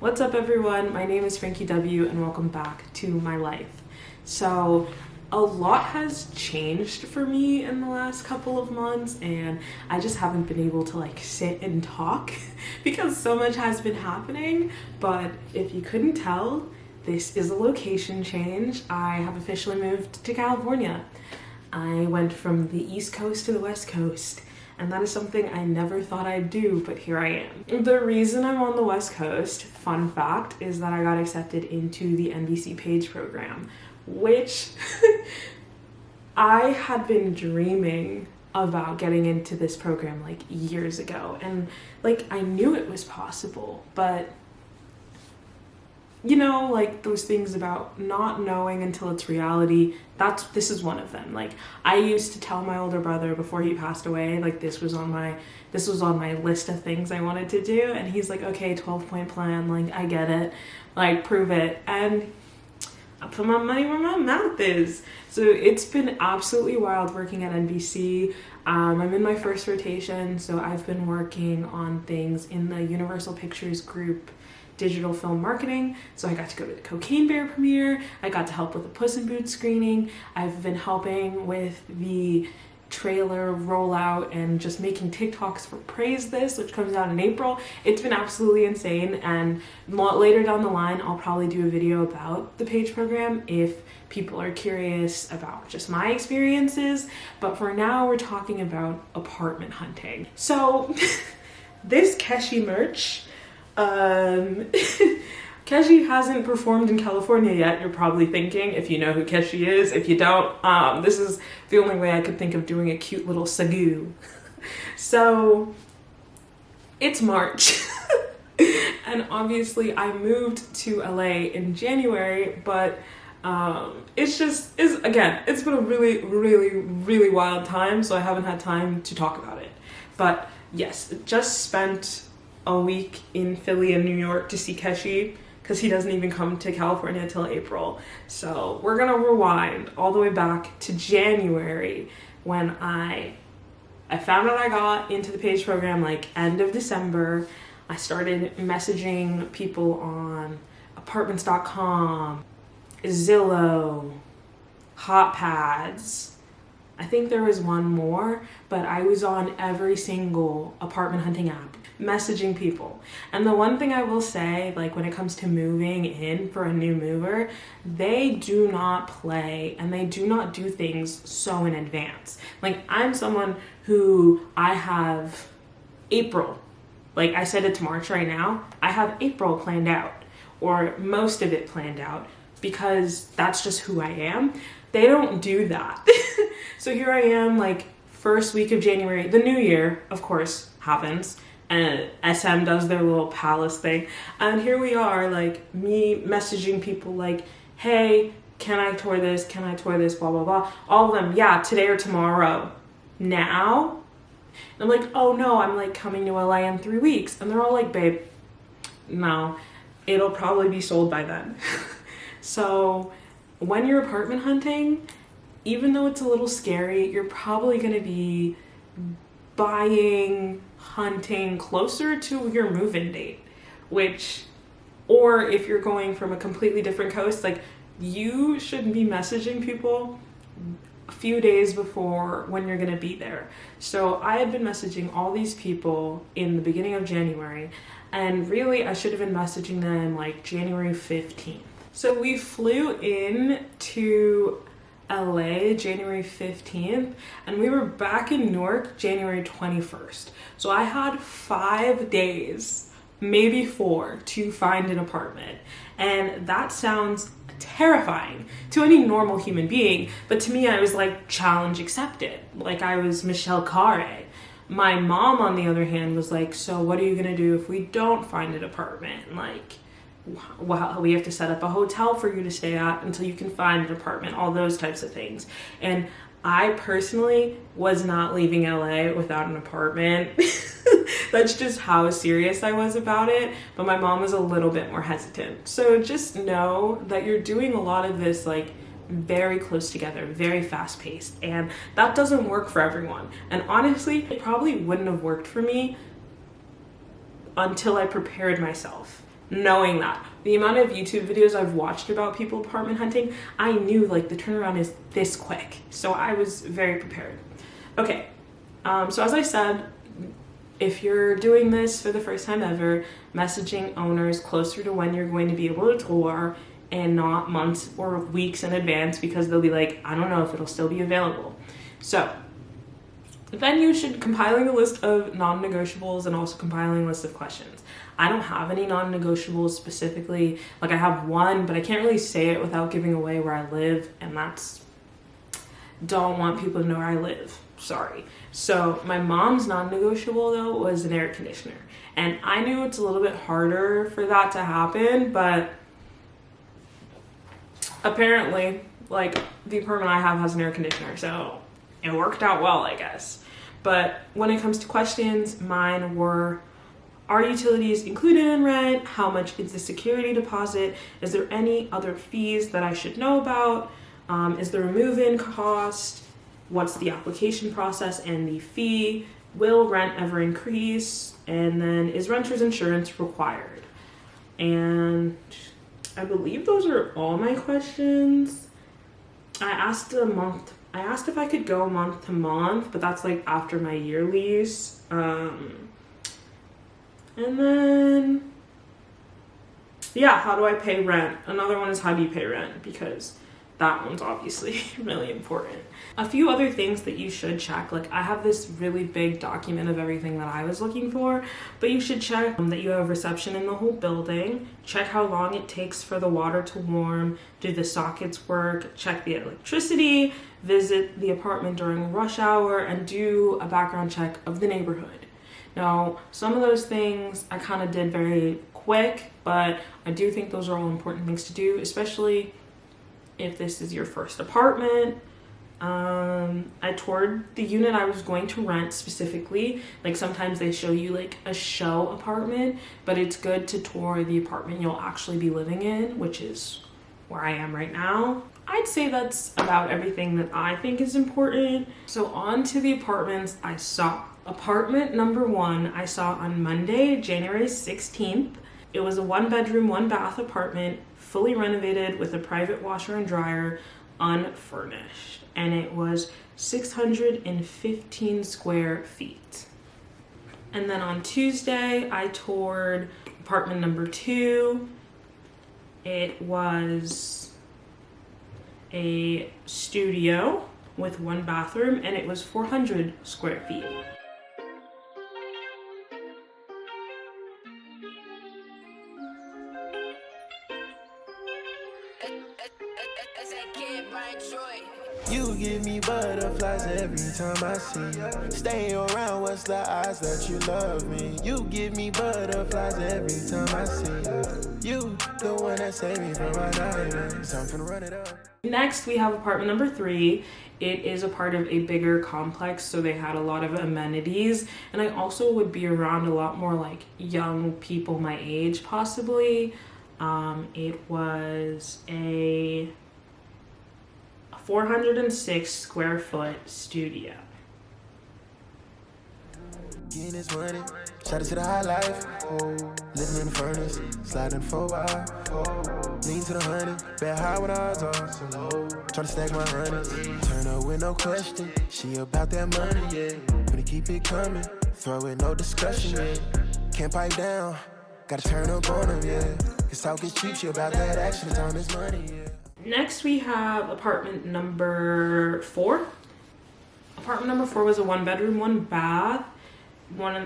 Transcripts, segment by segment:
What's up everyone? My name is Frankie W and welcome back to my life. So a lot has changed for me in the last couple of months and I just haven't been able to sit and talk because so much has been happening. But if you couldn't tell, this is a location change. I have officially moved to California. I went from the East Coast to the West Coast. And that is something I never thought I'd do, but here I am. The reason I'm on the West Coast, fun fact, is that I got accepted into the NBC Page program, which I had been dreaming about getting into this program years ago. And I knew it was possible, but you know, those things about not knowing until it's reality, this is one of them. I used to tell my older brother before he passed away, this was on my list of things I wanted to do, and he's like, okay, 12-point plan, I get it, prove it. And I put my money where my mouth is. So it's been absolutely wild working at NBC. I'm in my first rotation, so I've been working on things in the Universal Pictures Group digital film marketing. So I got to go to the Cocaine Bear premiere. I got to help with the Puss in Boots screening. I've been helping with the trailer rollout and just making TikToks for Praise This, which comes out in April. It's been absolutely insane, and later down the line I'll probably do a video about the Page program if people are curious about just my experiences. But for now we're talking about apartment hunting. So this Keshi merch, Keshi hasn't performed in California yet, you're probably thinking, if you know who Keshi is. If you don't, this is the only way I could think of doing a cute little sagu. So it's March and obviously I moved to LA in January, but it's been a really wild time, so I haven't had time to talk about it. But yes, just spent a week in Philly and New York to see Keshi because he doesn't even come to California until April. So we're gonna rewind all the way back to January when I found out I got into the Page program end of December. I started messaging people on apartments.com, Zillow, HotPads. I think there was one more, but I was on every single apartment hunting app messaging people. And the one thing I will say, when it comes to moving in for a new mover, they do not play and they do not do things so in advance. I'm someone who I have April, I said it's March right now, I have April planned out, or most of it planned out, because that's just who I am. They don't do that. So here I am, first week of January, the new year, of course, happens, and SM does their little palace thing. And here we are, me messaging people hey, can I tour this? Can I tour this? Blah, blah, blah. All of them, yeah, today or tomorrow. Now? And I'm oh no, I'm coming to LA in 3 weeks. And they're all babe, no, it'll probably be sold by then. So when you're apartment hunting, even though it's a little scary, you're probably gonna be buying, hunting closer to your move-in date, or if you're going from a completely different coast, you shouldn't be messaging people a few days before when you're gonna be there. So I had been messaging all these people in the beginning of January, and really I should have been messaging them January 15th. So we flew in to LA January 15th and we were back in Newark January 21st. So I had 5 days, maybe 4, to find an apartment. And that sounds terrifying to any normal human being, but to me I was challenge accepted. I was Michelle Carre. My mom, on the other hand, was so what are you gonna do if we don't find an apartment? Well, we have to set up a hotel for you to stay at until you can find an apartment, all those types of things. And I personally was not leaving LA without an apartment. That's just how serious I was about it. But my mom was a little bit more hesitant. So just know that you're doing a lot of this very close together, very fast paced, and that doesn't work for everyone. And honestly, it probably wouldn't have worked for me until I prepared myself. knowing that. The amount of YouTube videos I've watched about people apartment hunting, I knew like the turnaround is this quick. So I was very prepared. Okay, so as I said, if you're doing this for the first time ever, messaging owners closer to when you're going to be able to tour and not months or weeks in advance, because they'll be like, I don't know if it'll still be available. So then you should compiling a list of non-negotiables and also compiling a list of questions. I don't have any non-negotiables specifically. Like I have one, but I can't really say it without giving away where I live, and don't want people to know where I live. Sorry. So my mom's non-negotiable though was an air conditioner. And I knew it's a little bit harder for that to happen, but apparently like the apartment I have has an air conditioner, so it worked out well, I guess. But when it comes to questions, mine were, are utilities included in rent? How much is the security deposit? Is there any other fees that I should know about? Is there a move-in cost? What's the application process and the fee? Will rent ever increase? And then is renter's insurance required? And I believe those are all my questions. I asked if I could go month to month, but that's like after my year lease. And then, yeah, how do I pay rent? Another one is how do you pay rent, because that one's obviously really important. A few other things that you should check, like I have this really big document of everything that I was looking for, but you should check that you have reception in the whole building, check how long it takes for the water to warm, do the sockets work, check the electricity, visit the apartment during rush hour, and do a background check of the neighborhood. Now, some of those things I kind of did very quick, but I do think those are all important things to do, especially if this is your first apartment. I toured the unit I was going to rent specifically. Like sometimes they show you like a show apartment, but it's good to tour the apartment you'll actually be living in, which is where I am right now. I'd say that's about everything that I think is important. So on to the apartments I saw. Apartment number 1 I saw on Monday, January 16th. It was a 1-bedroom, 1-bath apartment, fully renovated with a private washer and dryer, unfurnished. And it was 615 square feet. And then on Tuesday, I toured apartment number 2. It was a studio with 1 bathroom, and it was 400 square feet. You give me butterflies every time I see you. Stay around, what's the odds that you love me? You give me butterflies every time I see you. You, the one that saved me from my nightmares. I'm finna run it up. Next, we have apartment number 3. It is a part of a bigger complex, so they had a lot of amenities. And I also would be around a lot more like young people my age, possibly. It was a 406 square foot studio. Getting this money, shout it to the high life. Living in the furnace, sliding 4x4. Lean to the honey, bet high when odds are so low. Tryna stack my hundreds, turn up with no question. She about that money, yeah. Gonna keep it coming, throw it no discussion, yeah. Can't pipe down, gotta turn up on them, yeah. Cause talk is cheap, she about that action, it's on this money, yeah. Next, we have apartment number 4. Apartment number 4 was a 1-bedroom, 1-bath.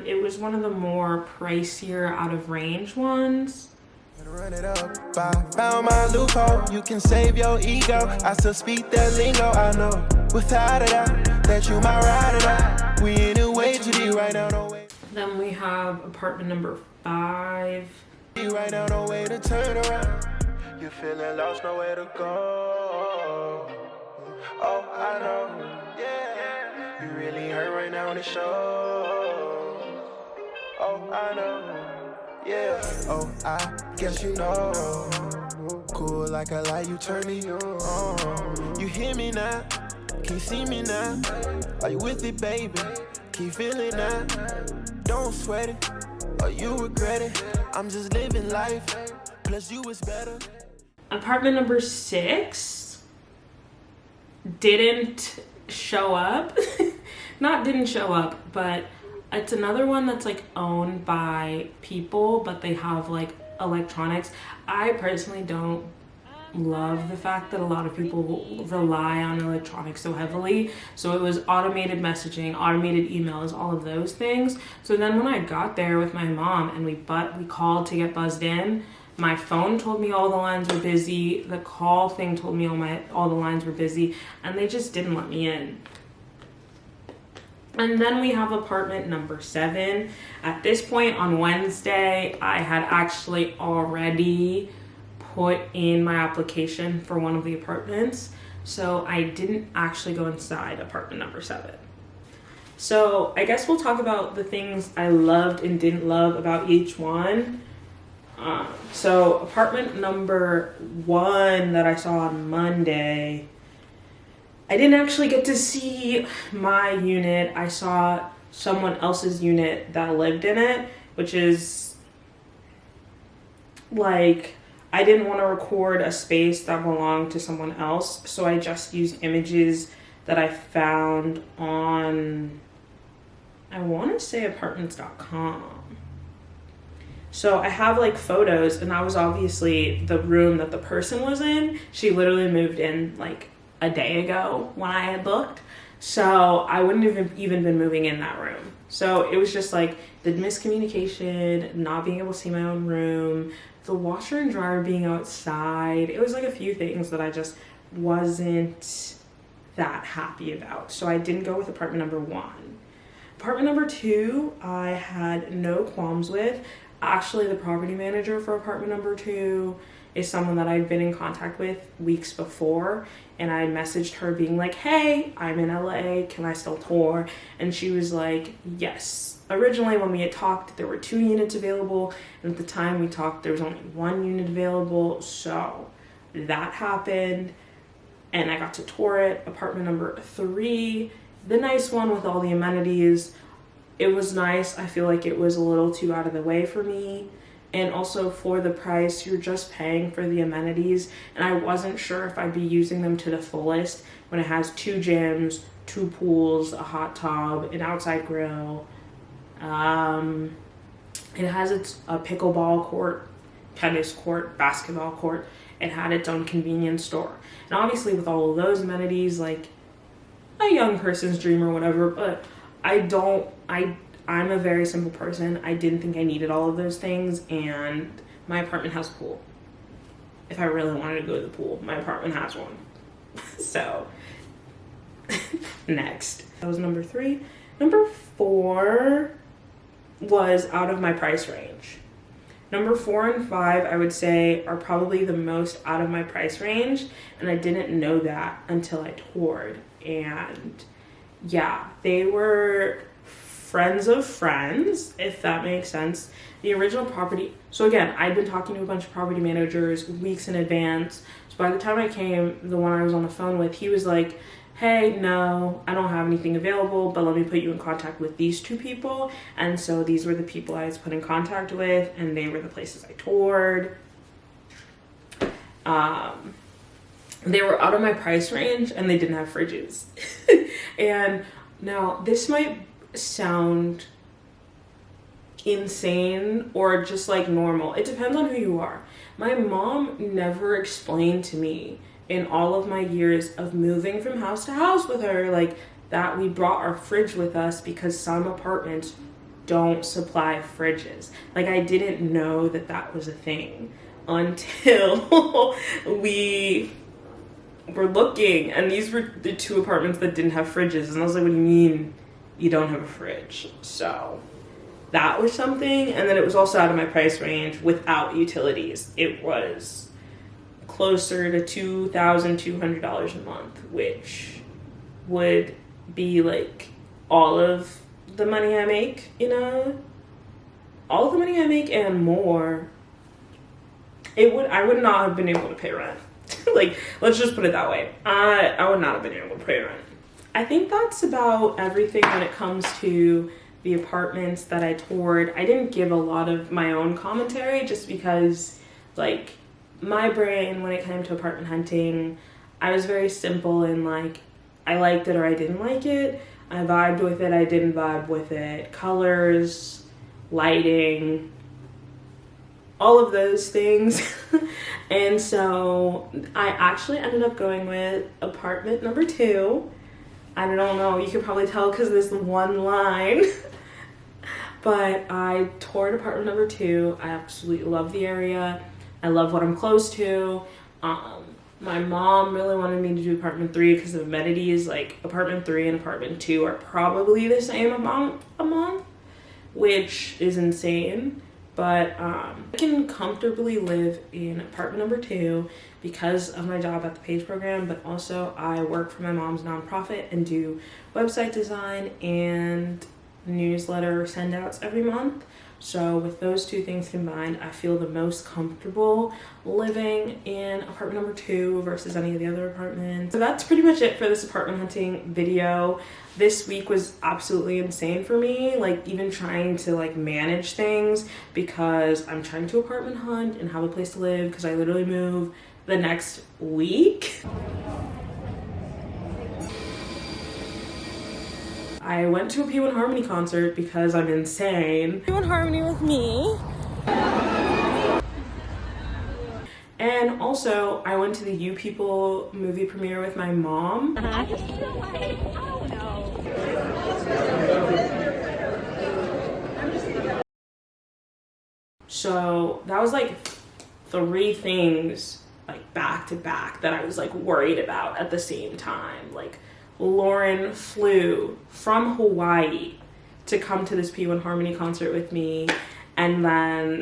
It was one of the more pricier, out of range ones. Run it up, I found my loophole. You can save your ego. I still speak that lingo. I know, without a doubt, that you might ride it out. We in a way to be right now, no way. Then we have apartment number 5. Be right now, no way to turn around. You feeling lost, nowhere to go. Oh, I know, yeah. You really hurt right now in the show. Oh, I know, yeah. Oh, I guess you know. Cool like a light, you turn me on. You hear me now, can you see me now? Are you with it, baby? Keep feeling now. Don't sweat it, or you regret it. I'm just living life. Plus you is better. Apartment number 6 didn't show up. Not didn't show up, but it's another one that's like owned by people, but they have like electronics. I personally don't love the fact that a lot of people rely on electronics so heavily. So it was automated messaging, automated emails, all of those things. So then when I got there with my mom and we called to get buzzed in, my phone told me all the lines were busy. The call thing told me all the lines were busy, and they just didn't let me in. And then we have apartment number 7. At this point on Wednesday, I had actually already put in my application for one of the apartments. So I didn't actually go inside apartment number 7. So I guess we'll talk about the things I loved and didn't love about each one. So apartment number 1 that I saw on Monday, I didn't actually get to see my unit. I saw someone else's unit that lived in it, which is like, I didn't want to record a space that belonged to someone else, so I just used images that I found on, I want to say apartments.com. So I have like photos, and that was obviously the room that the person was in. She literally moved in like a day ago when I had looked. So I wouldn't have even been moving in that room. So it was just like the miscommunication, not being able to see my own room, the washer and dryer being outside. It was like a few things that I just wasn't that happy about. So I didn't go with apartment number 1. Apartment number 2, I had no qualms with. Actually, the property manager for apartment number 2 is someone that I'd been in contact with weeks before, and I messaged her being like, hey, I'm in LA, can I still tour? And she was like, yes. Originally when we had talked, there were 2 units available, and at the time we talked, there was only 1 unit available. So that happened, and I got to tour it. Apartment number 3, the nice one with all the amenities. It was nice. I feel like it was a little too out of the way for me. And also for the price, you're just paying for the amenities. And I wasn't sure if I'd be using them to the fullest when it has 2 gyms, 2 pools, a hot tub, an outside grill. It has a pickleball court, tennis court, basketball court. It had its own convenience store. And obviously with all of those amenities, like a young person's dream or whatever, but I'm a very simple person. I didn't think I needed all of those things, and my apartment has a pool. If I really wanted to go to the pool, my apartment has one. So, next. That was number 3. Number 4 was out of my price range. Number 4 and 5, I would say, are probably the most out of my price range, and I didn't know that until I toured. And yeah, they were friends of friends, if that makes sense. The original property, so again, I'd been talking to a bunch of property managers weeks in advance. So by the time I came, the one I was on the phone with, he was like, hey, no, I don't have anything available, but let me put you in contact with these 2 people. And so these were the people I was put in contact with, and they were the places I toured. They were out of my price range, and they didn't have fridges. And now this might sound insane or just like normal. It depends on who you are. My mom never explained to me in all of my years of moving from house to house with her, like, that we brought our fridge with us because some apartments don't supply fridges. Like, I didn't know that that was a thing until we were looking, and these were the 2 apartments that didn't have fridges, and I was like, what do you mean you don't have a fridge? So that was something. And then it was also out of my price range without utilities. It was closer to $2,200 a month, which would be like all of the money I make, you know, all of the money I make and more. I would not have been able to pay rent. Like, let's just put it that way. I would not have been able to pay rent. I think that's about everything when it comes to the apartments that I toured. I didn't give a lot of my own commentary just because, like, my brain when it came to apartment hunting, I was very simple in like, I liked it or I didn't like it. I vibed with it, I didn't vibe with it. Colors, lighting, all of those things. And so I actually ended up going with apartment number 2. I don't know, you could probably tell because this one line. But I toured apartment number 2. I absolutely love the area. I love what I'm close to. My mom really wanted me to do apartment 3 because of amenities. Like, apartment 3 and apartment 2 are probably the same amount a month, which is insane. But I can comfortably live in apartment number 2 because of my job at the PAGE program, but also I work for my mom's nonprofit and do website design and newsletter send outs every month. So with those two things combined, I feel the most comfortable living in apartment number 2 versus any of the other apartments. So that's pretty much it for this apartment hunting video. This week was absolutely insane for me, like even trying to like manage things because I'm trying to apartment hunt and have a place to live because I literally move the next week. I went to a P1 Harmony concert because I'm insane. P1 Harmony with me. And also, I went to the You People movie premiere with my mom. I just feel like, I don't know. So that was like 3 things like back to back that I was like worried about at the same time. Like, Lauren flew from Hawaii to come to this P1 Harmony concert with me, and then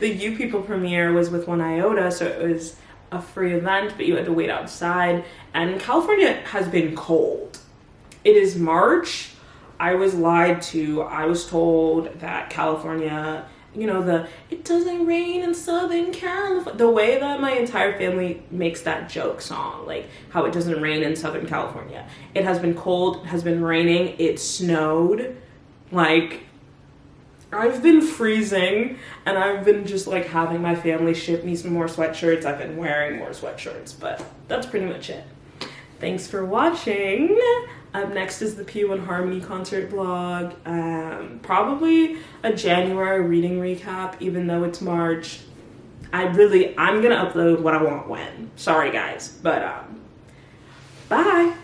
the You People premiere was with 1iota, so it was a free event, but you had to wait outside. And California has been cold. It is March. I was lied to. I was told that California, you know, it doesn't rain in Southern California. The way that my entire family makes that joke song, like how it doesn't rain in Southern California. It has been cold, it has been raining, it snowed. Like, I've been freezing and I've been just like having my family ship me some more sweatshirts. I've been wearing more sweatshirts, but that's pretty much it. Thanks for watching. Up next is the P1 Harmony concert vlog. Probably a January reading recap, even though it's March. I'm gonna upload what I want when. Sorry guys, but bye.